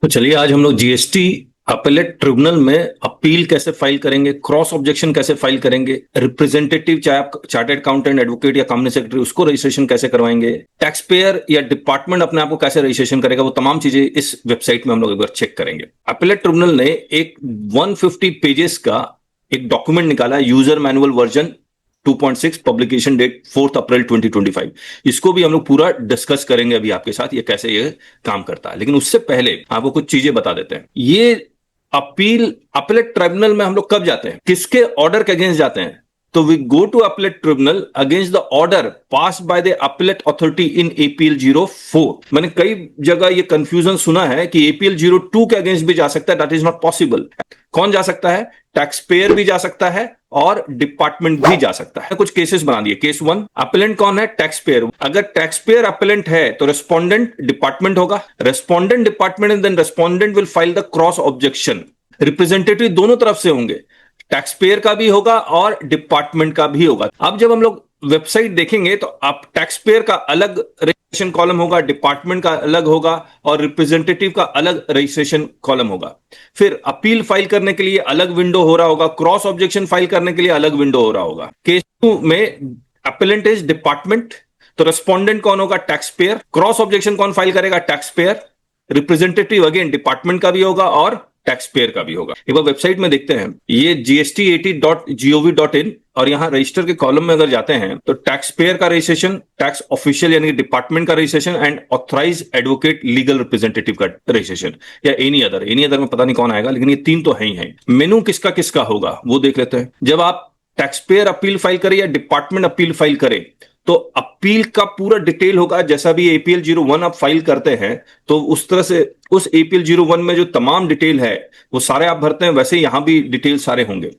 तो चलिए आज हम लोग जीएसटी अपीलेट ट्रिब्यूनल में अपील कैसे फाइल करेंगे, क्रॉस ऑब्जेक्शन कैसे फाइल करेंगे, रिप्रेजेंटेटिव चाहे आप चार्टर्ड अकाउंटेंट, एडवोकेट या कंपनी सेक्रेटरी उसको रजिस्ट्रेशन कैसे करवाएंगे, टैक्स पेयर या डिपार्टमेंट अपने आप को कैसे रजिस्ट्रेशन करेगा, वो तमाम चीजें इस वेबसाइट में हम लोग एक बार चेक करेंगे। अपीलेट ट्रिब्यूनल ने एक 150 पेजेस का एक डॉक्यूमेंट निकाला है, user manual version 2.6, publication date 4 April 2025। इसको भी हम लोग पूरा डिस्कस करेंगे अभी आपके साथ, ये कैसे ये काम करता है। लेकिन उससे पहले आपको कुछ चीजें बता देते हैं। ये अपीलेट ट्रिब्यूनल में हम लोग कब जाते हैं, किसके ऑर्डर के अगेंस्ट जाते हैं? तो we go to appellate tribunal against the order pass by the appellate authority in APL 04। मैंने कई जगह ये कंफ्यूजन सुना है कि एपीएल 02 के अगेंस्ट भी जा सकता है। That is not possible. कौन जा सकता है? टैक्स पेयर भी जा सकता है और डिपार्टमेंट भी जा सकता है। कुछ केसेस बना दिए। केस 1, अपीलेंट कौन है? Tax payer. अगर टैक्स पेयर अपीलेंट है तो रेस्पोंडेंट डिपार्टमेंट होगा। Respondent department, then respondent will file the cross objection. Representative दोनों तरफ से होंगे, टैक्स पेयर का भी होगा और डिपार्टमेंट का भी होगा। अब जब हम लोग वेबसाइट देखेंगे तो आप टैक्स पेयर का अलग रजिस्ट्रेशन कॉलम होगा, डिपार्टमेंट का अलग होगा और रिप्रेजेंटेटिव का अलग रजिस्ट्रेशन कॉलम होगा। फिर अपील फाइल करने के लिए अलग विंडो हो रहा होगा, क्रॉस ऑब्जेक्शन फाइल करने के लिए अलग विंडो हो रहा होगा। केस 2 में अपीलेंट इज डिपार्टमेंट, तो रेस्पोंडेंट कौन होगा? Tax payer. क्रॉस ऑब्जेक्शन कौन फाइल करेगा? Tax payer. Representative again department का भी होगा और टैक्स पेयर का भी होगा। एक बार वेबसाइट में देखते हैं, ये gst80.gov.in और यहां रजिस्टर के कॉलम में अगर जाते हैं तो टैक्स पेयर का रजिस्ट्रेशन, टैक्स ऑफिशियल यानी डिपार्टमेंट का registration and authorise advocate legal representative का रजिस्ट्रेशन या एनी अदर में पता नहीं कौन आएगा, लेकिन ये तीन तो है ही है। मेनू किसका किसका होगा वो देख लेते हैं। जब आप टैक्स पेयर अपील फाइल करें या डिपार्टमेंट अपील फाइल करें तो अपील का पूरा डिटेल होगा। जैसा भी एपीएल 01 आप फाइल करते हैं तो उस तरह से उस एपीएल 01 में जो तमाम डिटेल है वो सारे आप भरते हैं, वैसे यहां भी डिटेल सारे होंगे।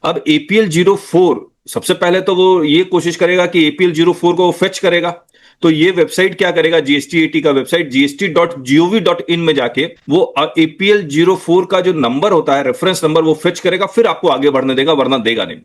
अब एपीएल 04 सबसे पहले तो वो ये कोशिश करेगा कि एपीएल 04 को फेच करेगा। तो ये वेबसाइट क्या करेगा, जीएसटी 80 का वेबसाइट gst.gov.in में जाके वो एपीएल 04 का जो नंबर होता है, रेफरेंस नंबर, वो फेच करेगा, फिर आपको आगे बढ़ने देगा, वरना देगा नहीं।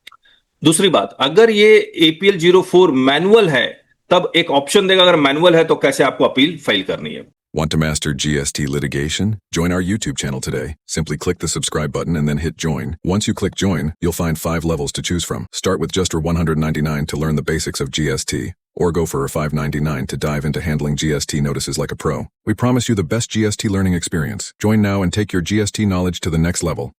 दूसरी बात, अगर ये एपीएल 04 मैनुअल है तब एक ऑप्शन देगा, अगर मैनुअल है तो कैसे आपको अपील फाइल करनी है। Want to master GST litigation? Join our YouTube channel today. Simply click the subscribe button and then hit join. Once you click join, you'll find 5 levels to choose from. Start with just $199 to learn the basics of GST, or go for $599 to dive into handling GST notices like a pro. We promise you the best GST learning experience. Join now and take your GST knowledge to the next level.